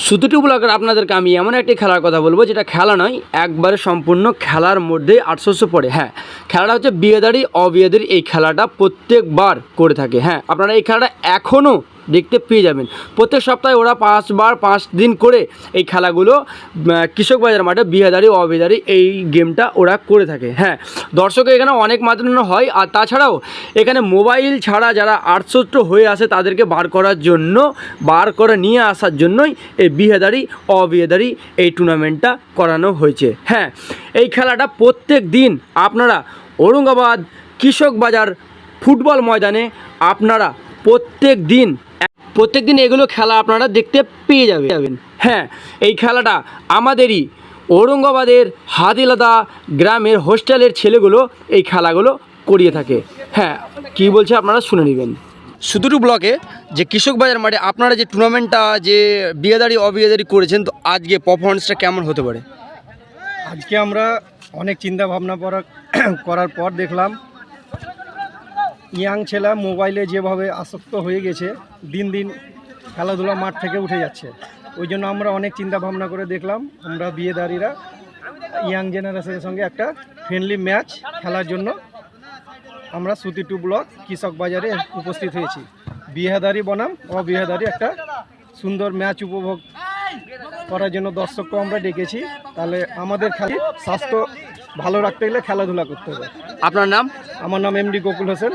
সুতুটু ব্লগের আপনাদেরকে আমি এমন একটি খেলার কথা বলবো, যেটা খেলা নয়, একবারে সম্পূর্ণ খেলার মধ্যেই 800 পড়ে। হ্যাঁ, খেলাটা হচ্ছে বিয়েদারি অবিয়েদারি। এই খেলাটা প্রত্যেকবার করে থাকে। হ্যাঁ, আপনারা এই খেলাটা এখনও দেখতে পেয়ে যাবেন। প্রত্যেক সপ্তাহে ওরা 5 দিন করে এই খেলাগুলো কৃষক বাজার মাঠে বিয়েদারি অবিয়েদারি এই গেমটা ওরা করে থাকে। হ্যাঁ, দর্শক এখানে অনেক মাত্রায় হয়। আর তাছাড়াও এখানে মোবাইল ছাড়া যারা 800 হয়ে আসে তাদেরকে বার করে নিয়ে আসার জন্যই এই বিয়েদারি অবিয়েদারি এই টুর্নামেন্টটা করানো হয়েছে। হ্যাঁ, এই খেলাটা প্রত্যেক দিন আপনারা ঔরঙ্গাবাদ কৃষক বাজার ফুটবল ময়দানে আপনারা প্রত্যেক দিন এগুলো খেলা আপনারা দেখতে পেয়ে যাবেন। হ্যাঁ, এই খেলাটা আমাদেরই ঔরঙ্গাবাদের হাদিলাদা গ্রামের হোস্টেলের ছেলেগুলো এই খেলাগুলো করিয়ে থাকে। হ্যাঁ, কী বলছে আপনারা শুনে নেবেন। সুতুটু ব্লকে যে কৃষক বাজার মাঠে আপনারা যে টুর্নামেন্টটা যে বিয়েদারি অবিয়েদারি করেছেন, তো আজকে পারফরমেন্সটা কেমন হতে পারে? আজকে আমরা অনেক চিন্তা ভাবনা করার পর দেখলাম ইয়াং ছেলে মোবাইলে যেভাবে আসক্ত হয়ে গেছে, দিন দিন খেলাধুলা মাঠ থেকে উঠে যাচ্ছে। ওই জন্য আমরা অনেক চিন্তা ভাবনা করে দেখলাম আমরা বিয়েদারিরা ইয়াং জেনারেশনের সঙ্গে একটা ফ্রেন্ডলি ম্যাচ খেলার জন্য আমরা সুতুটু ব্লক কৃষক বাজারে উপস্থিত হয়েছি। বিয়েদারি বনাম অবিয়েদারি একটা সুন্দর ম্যাচ উপভোগ করার জন্য দর্শককেও আমরা ডেকেছি। তাহলে আমাদের স্বাস্থ্য ভালো রাখতে গেলে খেলাধুলা করতে হবে। আপনার নাম? আমার নাম এমডি গোকুল হোসেন।